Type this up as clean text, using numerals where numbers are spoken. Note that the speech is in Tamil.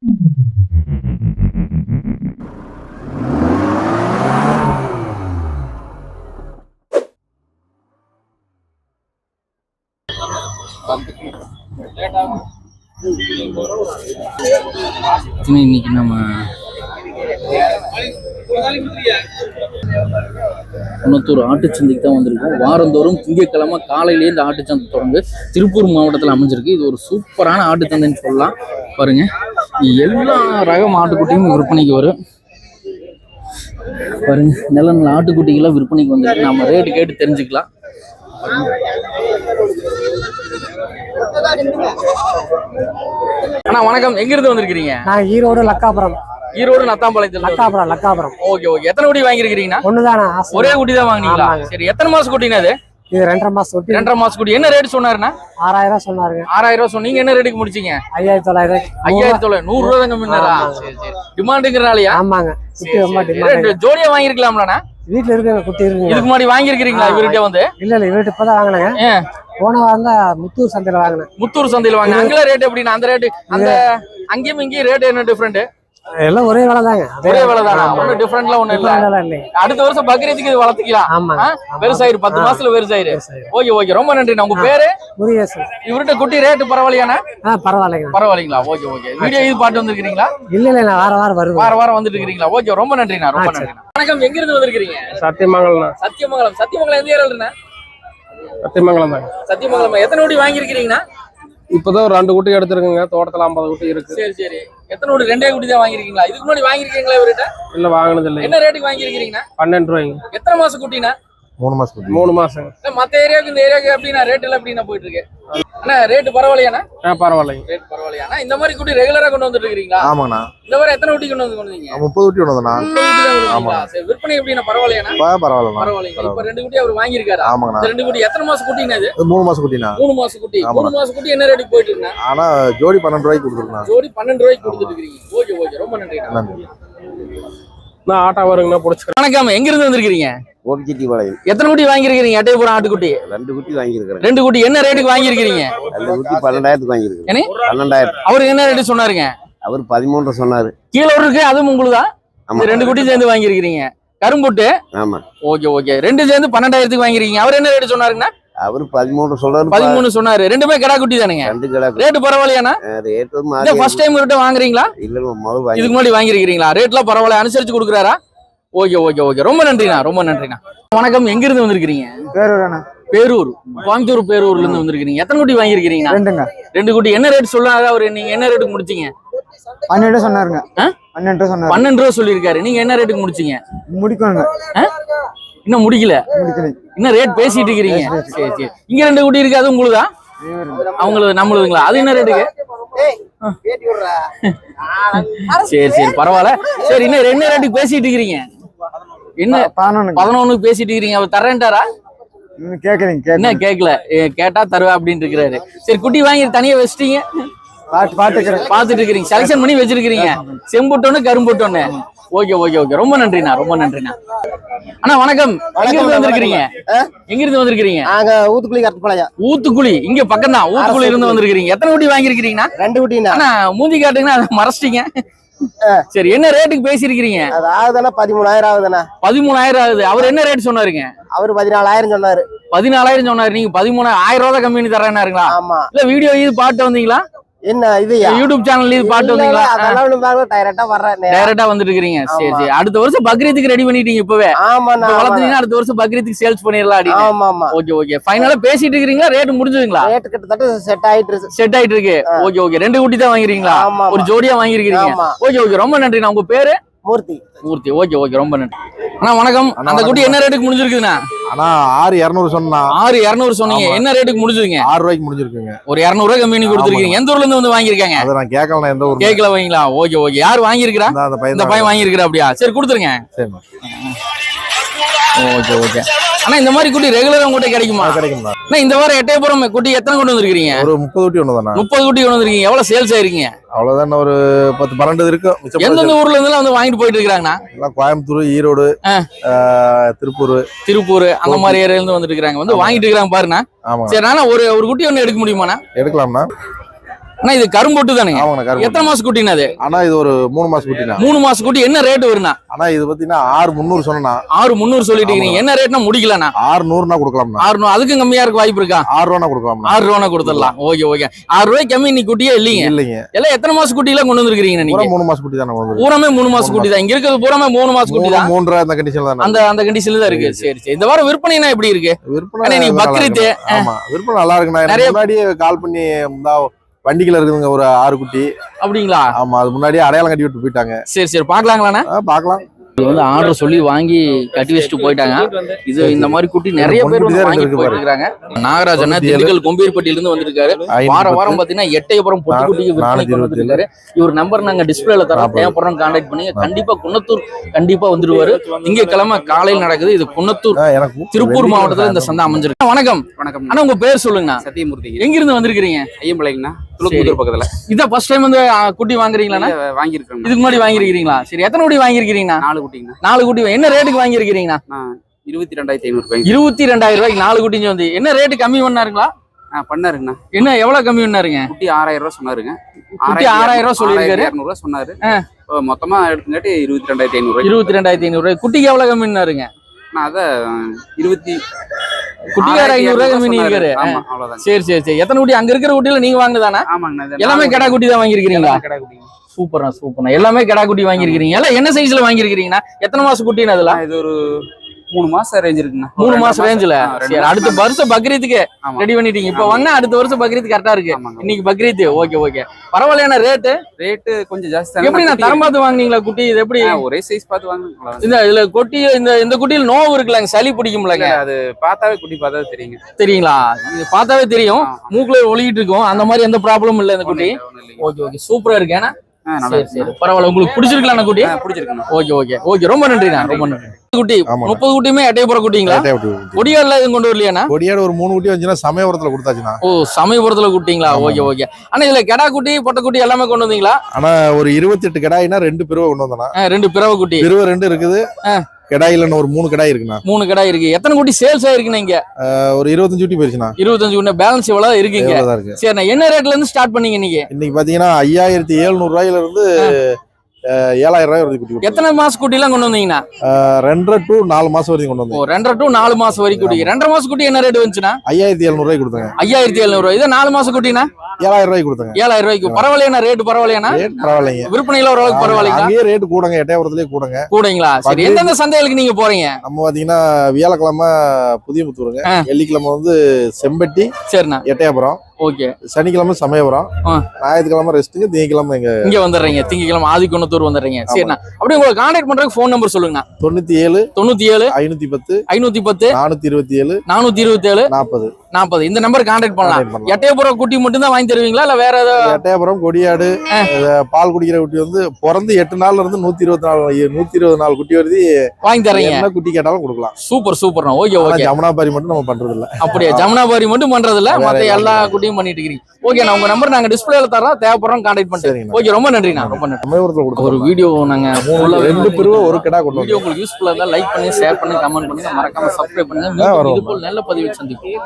இன்னைக்கு நம்ம குணத்தூர் ஆட்டுச்சந்தைக்கு தான் வந்திருக்கோம். வாரந்தோறும் திங்கட்கிழமை காலையிலேயே இந்த ஆட்டுச்சந்தை தொடர்ந்து திருப்பூர் மாவட்டத்தில் அமைஞ்சிருக்கு. இது ஒரு சூப்பரான ஆட்டுச்சந்தைன்னு சொல்லலாம். பாருங்க, எல்லா ரகம் ஆட்டுக்குட்டியும் விற்பனைக்கு வரும். பாருங்க, நல்ல நல்ல ஆட்டுக்குட்டிகளாம் விற்பனைக்கு வந்துருக்கு. நம்ம ரேட்டு கேட்டு தெரிஞ்சுக்கலாம். அண்ணா வணக்கம், எங்க இருந்து வந்திருக்கீங்க? நான் ஈரோடு லக்காபுரம். ஈரோடு நத்தாம்பாளையத்துல. லக்காபுரம். Okay okay. எத்தனை குட்டி வாங்கிருக்கீங்கன்னா? ஒண்ணுதானா? ஒரே குட்டி தான் வாங்குனீங்களா? சரி, எத்தனை மாசம் குட்டினா அது? இது 2.5 மாசம் குட்டி. 2.5 மாசம் குட்டி. என்ன ரேட் சொன்னாருன்னா? 6000 சொன்னாருங்க. 6000 சொன்னீங்க. என்ன ரேட்டுக்கு முடிச்சீங்க? 5900. 5900. 100 ரூபாய் தான் கம்மினாரா? சரி சரி. டிமாண்டுங்கறனாலயா? ஆமாங்க. குட்டி ரொம்ப டிமாண்ட். ஜோடியா வாங்கிருக்கலாம்லண்ணா? வீட்ல இருக்க குட்டி இருக்குங்க. இதுக்கு முன்னாடி வாங்கிருக்கீங்களா இவர்கிட்ட வந்து? இல்ல இவர்கிட்ட இப்பதான் வாங்குனேங்க. போன வாரம் தான் முத்தூர் சந்தையில வாங்கினேன். முத்தூர் சந்தையில வாங்கினேன். அங்கல ரேட் எப்படின்னா? அந்த ரேட் அந்த அங்கேயும் இங்கேயும் ரேட் என்ன டிஃபரெண்ட்? எல்லாம் ஒரே விலை தாங்க. ஒரே விலை தானா? ஒன்னும் டிஃபரெண்ட்லாம் ஒண்ணும் இல்ல. அடுத்த வருஷம் பக்ரீத்துக்கு இது வளர்த்துக்கலாம். ஆமா, பெருசாயிரு. 10 மாசத்துல பெருசாயிரு. ஓகே ஓகே, ரொம்ப நன்றி. உங்க பேரு? முருகேசன். இவர்கிட்ட குட்டி ரேட் பரவாயில்லையாண்ணா? பரவாயில்லைங்களா? Okay okay. வீடியோ இது பாட்டு வந்திருக்கீங்களா? இல்ல நான் வாரம் வருவேன். வாரம் வந்துட்டு இருக்கீங்களா? ஓகே, ரொம்ப நன்றிண்ணா. ரொம்ப நன்றி. வணக்கம், எங்க இருந்து வந்திருக்கீங்க? சத்தியமங்கலம். சத்தியமங்கலம் எந்த ஏரியாலண்ணா? சத்தியமங்கலம் தான். சத்தியமங்கலம். எத்தனை குட்டி வாங்கிருக்கீங்கன்னா? இப்பதான் ஒரு 2 குட்டி எடுத்துருக்குங்க. தோட்டத்துல 50 குட்டி இருக்கு. சரி சரி. எத்தனை குட்டி? 2 குட்டி தான் வாங்கிருக்கீங்களா? இதுக்கு முன்னாடி வாங்கிருக்கீங்களா இவர்கிட்ட? இல்ல, வாங்கினது இல்ல. என்ன ரேட்டுக்கு வாங்கிருக்கீங்கன்னா? 12 ரூபாய்ங்க. எத்தனை மாசம் குட்டினா? 3 மாசம் குட்டி. 3 மாசம். மத்த ஏரியாவுக்கு இந்த ஏரியாவுக்கு எப்படின்னா ரேட் எல்லாம் எப்படின்னா போயிட்டு இருக்கு? அண்ணா ரேட் பரவாயில்லையாண்ணா? பரவாயில்லைங்க. ரேட் பரவாயில்லையாண்ணா? இந்த மாதிரி குட்டி ரெகுலரா கொண்டு வந்துட்டு இருக்கீங்களா? ஆமாண்ணா. இந்த மாதிரி எத்தனை குட்டி கொண்டு வந்தீங்க? 30 குட்டி கொண்டு வந்தேண்ணா. 30 குட்டி தான் கொண்டு வந்தீங்களா? சரி, விற்பனை எப்படின்னா? பரவாயில்லையாண்ணா? பரவாயில்ல. பரவாயில்லைங்க. இப்ப 2 குட்டி அவர் வாங்கியிருக்காரு. ஆமாண்ணா. இந்த 2 குட்டி எத்தனை மாசம் குட்டினா? இது 3 மாசம் குட்டிண்ணா. 3 மாசம் குட்டி. 3 மாசம் குட்டி என்ன ரேட்டுக்கு போயிட்டு இருக்குண்ணா? ஆனா ஜோடி 12 ரூபாய்க்கு கொடுத்துருக்கேன். ஜோடி 12 ரூபாய்க்கு கொடுத்துட்டு இருக்கீங்க. ஓகே ஓகே, ரொம்ப நன்றி. நான் ஆட்டா வருங்கண்ணா, புடிச்சுக்கிறேன். வணக்கம், எங்க இருந்து வந்திருக்கீங்க? ஓபிஜிடி பாளையம். எத்தனை குட்டி வாங்கிருக்கீங்க? எட்டயபுரம் ஆட்டுக்குட்டி 2 குட்டி வாங்கியிருக்கிறேன். 2 குட்டி. என்ன ரேட்டுக்கு வாங்கிருக்கீங்க? 2 குட்டி 12000க்கு வாங்கியிருக்கேன். 12000. அவரு என்ன ரேட்டு சொன்னாருங்க? அவர் 13 சொன்னாரு. கீழே இருக்கு, அதுவும் உங்களுதா? 2 குட்டி சேர்ந்து வாங்கிருக்கீங்க. கரும்புட்டு. ஆமா. Okay okay. 2 சேர்ந்து 12000க்கு வாங்கிருக்கீங்க. அவர் என்ன ரேட்டு சொன்னாருங்கன்னா? அவர் 13 சொல்றாரு. 13 சொன்னாரு. 2மே கடா குட்டி தானுங்க. 2 கடா. ரேட் பரவாயில்லையாண்ணா? ரேட் இது ஃபர்ஸ்ட் டைம் இவர்கிட்ட வாங்குறீங்களா? இல்ல, முதல்ல வாங்கி. இதுக்கு முன்னாடி வாங்கிருக்கீங்களா? ரேட்லாம் பரவாயில்ல, அனுசரிச்சு கொடுக்குறாரா? ஓகே ஓகே ஓகே, ரொம்ப நன்றிண்ணா. ரொம்ப நன்றிண்ணா. வணக்கம், எங்க இருந்து வந்திருக்கீங்க? பேரூர். கோயம்புத்தூர் பேரூர்ல இருந்து வந்திருக்கீங்க. எத்தனை குட்டி வாங்கிருக்கீங்க? 2 குட்டி. என்ன ரேட் சொல்லாத அவரு? நீங்க என்ன ரேட்டுக்கு முடிச்சீங்க? 12 சொன்னாருங்க. 12 ரூபா சொல்லிருக்காரு. நீங்க என்ன ரேட்டுக்கு முடிச்சீங்க? முடிக்கணுங்க. இன்னும் முடிக்கல. இன்னும் ரேட் பேசிட்டு இருக்கீங்க. சரி சரி. இங்க 2 குட்டி இருக்கு, அது உங்களுதா? அவங்களுக்கு நம்மளுதுங்களா? அது என்ன ரேட்டுக்கு? சரி சரி, பரவாயில்ல. சரி, இன்னும் என்ன ரேட்டுக்கு பேசிட்டு இருக்கீங்க? என்ன 11 பேசிட்டு இருக்கீங்க? அவர் தரேன்ட்டாரா? என்ன கேட்கல? கேட்டா தருவா அப்படின்னு இருக்கிறாரு. சரி, குட்டி வாங்கி தனியா வச்சிட்டீங்க, பாத்துட்டு இருக்கிறீங்க, செலக்ஷன் பண்ணி வச்சிருக்கீங்க. செம்புட்டோன்னு கரும்புட்டோன்னு. ஓகே ஓகே ஓகே, ரொம்ப நன்றிண்ணா. ரொம்ப நன்றிண்ணா. அண்ணா வணக்கம், எங்க இருந்து வந்திருக்கீங்க? எங்க இருந்து வந்திருக்கீங்க? ஊத்துக்குழி கருத்துப்பாளையம். ஊத்துக்குழி இங்க பக்கம் தான். ஊத்துக்குழி இருந்து வந்திருக்கீங்க. எத்தனை குட்டி வாங்கிருக்கீங்கன்னா? 2 குட்டினா. அண்ணா மூஞ்சி காட்டுங்கன்னா அதை மறைச்சிட்டீங்க. சரி, என்ன ரேட்டுக்கு பேசிருக்கீங்க? அது ஆகுதுன்னா 13000 ஆகுதுண்ணா. 13000 ஆகுது. அவர் என்ன ரேட் சொன்னாருங்க? அவரு 14000 சொன்னாரு. 14000 சொன்னாரு. நீங்க 13000 ரூபா தான் கம்மி தரேன்னாருங்களா? ஆமா. இல்ல வீடியோ இது பாட்டு வந்தீங்களா? என்ன இது யூடியூப் சேனல் இது பாட்டு வந்தீங்களா? அதெல்லாம் டைரக்டா வர்றேன். டைரக்டா வந்துட்டு இருக்கீங்க. சரி சரி. அடுத்த வருஷம் பக்ரீத்துக்கு ரெடி பண்ணிட்டீங்க இப்பவே? ஆமா. வளர்த்தீங்கன்னா அடுத்த வருஷம் பக்ரீத்துக்கு சேல்ஸ் பண்ணிடலாம். ஆமா ஆமா. Okay okay. ஃபைனலா பேசிட்டு இருக்கீங்களா? ரேட் முடிஞ்சதுங்களா? ரேட் கிட்டத்தட்ட செட் ஆயிட்டு இருக்கு. Okay okay. 2 குட்டி தான் வாங்கிருக்கீங்களா? ஒரு ஜோடியா வாங்கிருக்கீங்க. ஓகே ஓகே, ரொம்ப நன்றி. உங்க பேரு? மூர்த்தி. ஓகே ஓகே, ரொம்ப நன்றி. அண்ணா வணக்கம். அந்த குட்டி என்ன ரேட்டுக்கு முடிஞ்சிருக்குதுண்ணா? ஆனா 6200 சொன்னா. 6200 சொன்னீங்க. என்ன ரேட்டுக்கு முடிஞ்சதுங்க? 6 ரூபாய்க்கு முடிஞ்சிருக்குங்க. ஒரு 200 ரூபாய் கம்மி பண்ணி கொடுத்துருக்கீங்க. எந்த ஊர்ல இருந்து வந்து வாங்கிருக்காங்க? அத நான் கேட்கல. எந்த ஊர் கேட்கல வாங்கிங்களா? Okay okay. யார் வாங்கியிருக்கிறா? இந்த பையன் வாங்கியிருக்கிறா. அப்படியா? சரி, கொடுத்துருங்க. சரிம்மா. Okay okay. ஆனா இந்த மாதிரி குட்டி ரெகுலரா உங்ககிட்ட கிடைக்குமா? கிடைக்குமா? இந்த வாரம் எட்டயபுரம் குட்டி எத்தனை கொண்டு வந்திருக்கீங்க? ஒரு 30 குட்டி கொண்டு வந்தேன். 30 குட்டி கொண்டு வந்திருக்கீங்க. எவ்வளவு சேல்ஸ் ஆயிருக்கீங்க? அவ்வளவுதான், ஒரு 10 12 இருக்கு. எந்தெந்த ஊர்ல இருந்து வந்து வாங்கிட்டு போயிட்டு இருக்காங்கண்ணா? எல்லாம் கோயம்புத்தூர், ஈரோடு, திருப்பூர் அந்த மாதிரி ஏரியால இருந்து வந்துட்டு இருக்காங்க. வந்து வாங்கிட்டு இருக்காங்க பாருண்ணா. சரி, நானா ஒரு குட்டி ஒண்ணு எடுக்க முடியுமாண்ணா? எடுக்கலாம்ண்ணா. அண்ணா இது கரும்போட்டு தானுங்க? ஆமாங்கண்ணா கரும்பு. எத்தனை மாசம் குட்டினா அது? ஆனா இது ஒரு 3 மாசம் குட்டினா. 3 மாசம் குட்டி. என்ன ரேட் வரும்னா? ஆனா இது பாத்தீங்கன்னா 6,300 சொன்னா. 6,300 சொல்லிட்டு இருக்கீங்க. என்ன ரேட்னா முடிக்கலண்ணா? 600 கொடுக்கலாம்ண்ணா. 600 அதுக்கும் கம்மியா இருக்க வாய்ப்பு இருக்கா? 6 ரூபா கொடுக்கலாம்ண்ணா. 6 ரூபா கொடுத்துடலாம். Okay okay. 6 ரூபாய்க்கு கம்மி இன்னைக்கு குட்டியே இல்லைங்க. இல்லைங்க. எல்லாம் எத்தனை மாசம் குட்டி எல்லாம் கொண்டு வந்திருக்கீங்க நீங்க? 3 மாசம் குட்டி தானே வந்து. பூராமே 3 மாசம் குட்டி தான். இங்க இருக்கிறது பூராமே 3 மாசம் குட்டி தான். 3 அந்த கண்டிஷன்ல தான். அந்த கண்டிஷன்ல தான் இருக்கு. சரி சரி. இந்த வாரம் விற்பனைனா எப்படி இருக்கு? விற்பனை நீங்க பக்ரீத். ஆமா விற்பனை நல்லா இருக்குண்ணா. நிறைய முன்னாடியே கால் பண்ணி வண்டிக்குள்ள இருக்குதுங்க ஒரு 6 குட்டி. அப்படிங்களா? ஆமா அது முன்னாடியே அடையாளம் கட்டி விட்டு போயிட்டாங்க. சரி சரி. பாக்கலாங்களாண்ணா? பாக்கலாம். இது வந்து ஆர்டர் சொல்லி வாங்கி கட்டி வச்சுட்டு போயிட்டாங்க. இது இந்த மாதிரி குட்டி நிறைய பேர் வந்து வாங்கி போயிட்டு இருக்காங்க. நாகராஜன் திண்டுக்கல் கொம்பீர்பட்டியில இருந்து வந்திருக்காரு. வாரம் பாத்தீங்கன்னா எட்டயபுரம் பொட்டு குட்டிக்கு விற்பனைக்கு வந்துருக்காரு. இவர் நம்பர் நாங்க டிஸ்பிளேல தரோம். தேவைப்படுறோம் கான்டாக்ட் பண்ணி. கண்டிப்பா குன்னத்தூர் கண்டிப்பா வந்துருவாரு. திங்கட்கிழமை காலையில் நடக்குது. இது குன்னத்தூர் திருப்பூர் மாவட்டத்துல இந்த சந்தை அமைஞ்சிருக்கு. வணக்கம். வணக்கம். ஆனா உங்க பேர் சொல்லுங்க. சத்தியமூர்த்தி. எங்க இருந்து வந்திருக்கீங்க? ஐயம்பாளையங்கண்ணா, துளுக்குமுத்தூர் பக்கத்துல. இதான் ஃபர்ஸ்ட் டைம் வந்து குட்டி வாங்குறீங்களா? வாங்கியிருக்கேன். இதுக்கு முன்னாடி வாங்கிருக்கீங்களா? சரி எத்தனை குட்டி வாங்கிருக்கீங்க? 4 குட்டிங்கண்ணா. 4 குட்டி. என்ன ரேட்டுக்கு வாங்கிருக்கீங்க? 22,500 22,000 ரூபாய்க்கு 4 குட்டி வந்து. என்ன ரேட்டு கம்மி பண்ணாருங்களா? பண்ணாருங்கண்ணா. என்ன எவ்வளவு கம்மி பண்ணாருங்க? குட்டி 6,000 ரூபாய் சொன்னாருங்க. குட்டி 6,000 ரூபாய் சொல்லிருக்காரு. 200 ரூபாய் சொன்னாரு. மொத்தமா எடுத்துங்காட்டி 22,500 ரூபாய். 22,500 ரூபாய். குட்டிக்கு எவ்வளவு கம்மி பண்ணாருங்க? நான் அத 20 குட்டிக்கார 500 ரூபாய் கம்மி பண்ணிருக்காரு. ஆமா அவ்வளவுதான். சரி சரி சரி. எத்தனை குட்டி? அங்க இருக்கிற குட்டியில நீங்க வாங்குதானா? ஆமாங்கண்ணா. எல்லாமே கடா குட்டி தான் வாங்கிருக்கீங்களா? கடா குட்டிங்க. சூப்பர்ண்ணா சூப்பர்ண்ணா. எல்லாமே கடா குட்டி வாங்கிருக்கீங்க. எல்லாம் என்ன சைஸ்ல வாங்கிருக்கீங்கன்னா? எத்தனை மாசம் குட்டின்னு அதுல? இது ஒரு 3 மாசம் ரேஞ்ச் இருக்குண்ணா. 3 மாசம் ரேஞ்சுல. சரி அடுத்த வருஷம் பக்ரீத்துக்கு ரெடி பண்ணிட்டீங்க. இப்ப வாங்கினா அடுத்த வருஷம் பக்ரீத் கரெக்டா இருக்கு. இன்னைக்கு பக்ரீத். Okay okay. பரவாயில்லையான ரேட்டு கொஞ்சம் ஜாஸ்தி. எப்படி நான் தரம் பார்த்து வாங்குனீங்களா குட்டி? இது எப்படி ஒரே சைஸ் பார்த்து வாங்குங்க. இதுல கொட்டி இந்த குட்டியில் நோவு இருக்குல்லங்க, சளி பிடிக்கும்லங்க? அது பார்த்தாவே குட்டி பார்த்தாவே தெரியுங்க. தெரியுங்களா? இது பார்த்தாவே தெரியும். மூக்குல ஒளிக்கிட்டு இருக்கும். அந்த மாதிரி எந்த ப்ராப்ளமும் இல்ல இந்த குட்டி. Okay okay. சூப்பரா இருக்கு. ஏன்னா சரி சரி பரவாயில்ல. உங்களுக்கு பிடிச்சிருக்கலாம் குட்டி? பிடிச்சிருக்குண்ணா. Okay okay okay. ரொம்ப நன்றிண்ணா. ரொம்ப நன்றி. குட்டி 30 குட்டியுமே எட்டயபுரம் குட்டிங்களா? கொடியாடுல எதுவும் கொண்டு வரலையாண்ணா? கொடியாடு ஒரு 3 குட்டி வந்துச்சுன்னா சமயபுரத்துல கொடுத்தாச்சுண்ணா. ஓ சமயபுரத்துல குட்டிங்களா? Okay okay. ஆனா இதுல கெடா குட்டி பொட்டை குட்டி எல்லாமே கொண்டு வந்தீங்களா? ஆனா ஒரு 28 கடாயினா 2 பிறவை கொண்டு வந்தனா. 2 பிறவை குட்டி. பிறவை 2 இருக்குது. கடாயில ஒரு 3 கடாய் இருக்குண்ணா. 3 கடாய் இருக்கு. எத்தனை குட்டி சேல்ஸ் ஆயிருக்குண்ணா இங்க? ஒரு 25 குட்டி போயிருச்சுண்ணா. 25 குட்டி. பேலன்ஸ் இவ்வளவு இருக்குங்க. சரிண்ணா. என்ன ரேட்ல இருந்து ஸ்டார்ட் பண்ணீங்க நீங்க? இன்னைக்கு பாத்தீங்கன்னா 5,700 ரூபாயில இருந்து 7,000 ரூபாய் வரைக்கும் குட்டி. எத்தனை மாசம் குட்டி எல்லாம் கொண்டு வந்தீங்கன்னா? 2.5 to 4 மாசம் வரைக்கும் கொண்டு வந்தோம். 2.5 to 4 மாசம் வரைக்கும் குட்டி. 2.5 மாசம் குட்டி என்ன ரேட் வந்துச்சுன்னா? 5,700 ரூபாய் கொடுத்தாங்க. 5,700 ரூபாய். இது 4 மாசம் குட்டினா 7,000 ரூபாய்க்கு கொடுத்தாங்க. 7,000 ரூபாய்க்கு. பரவாயில்லையா ரேட்? பரவாயில்லையா? ரேட் பரவாயில்லைங்க. விற்பனையில ஓரளவுக்கு பரவாயில்லைங்களா? அங்கேயே ரேட் கூடங்க. எட்டயபுரத்துலயே கூடங்க. கூடங்களா? சரி எந்தெந்த சந்தைகளுக்கு நீங்க போறீங்க? நம்ம பாத்தீங்கன்னா வியாழக்கிழமை புதியமுத்தூருங்க. வெள்ளிக்கிழமை வந்து செம்பட்டி. சரிண்ணா. எட்டயபுரம். ஓகே. சனிக்கிழமை சமயபுரம். ஞாயிற்றுக்கிழமை ரெஸ்ட்டுங்க. திங்கக்கிழமை இங்க வந்துடுறீங்க. திங்கக்கிழமை ஆதிக்குன்னத்தூர் வந்துடுறீங்க. சரிண்ணா. அப்படியே உங்களை கான்டாக்ட் பண்றதுக்கு ஃபோன் நம்பர் சொல்லுங்க. 97 510 427 427 40 இந்த நம்பர் கான்டாக்ட் பண்ணலாம். எட்டயபுரம் குட்டி மட்டும் தான் வாங்கி தருவீங்களா இல்ல வேற ஏதாவது? எட்டயபுரம் கொடியாடு பால் குடிக்கிற குட்டி வந்து பிறந்து 8 நாள்ல இருந்து 124 குட்டி வருது வாங்கி தரீங்க. என்ன குட்டி கேட்டாலும் கொடுக்கலாம். சூப்பர் சூப்பர்ண்ணா. Okay okay. ஜமுனாபாரி மட்டும் நம்ம பண்றது இல்ல. அப்படியே ஜமுனாபாரி மட்டும் பண்றது இல்ல. மத்த எல்லா குட்டியும் பண்ணிட்டு இருக்கீங்க. ஓகே. நான் உங்க நம்பர் நாங்க டிஸ்பிளேல தரோம். தேவைப்படுறோம் கான்டாக்ட் பண்ணுங்க. ஓகே ரொம்ப நன்றிண்ணா. ரொம்ப நன்றி. சமயபுரத்துல கொடுத்த ஒரு வீடியோ நாங்க 2 பிறவை ஒரு கடா கொண்டு வீடியோ உங்களுக்கு யூஸ்ஃபுல்லா இருந்தா லைக் பண்ணுங்க, ஷேர் பண்ணுங்க, கமெண்ட் பண்ணுங்க, மறக்காம சப்ஸ்கிரைப் பண்ணுங்க. இது போல நல்ல பதிவு சந்திப்போம்.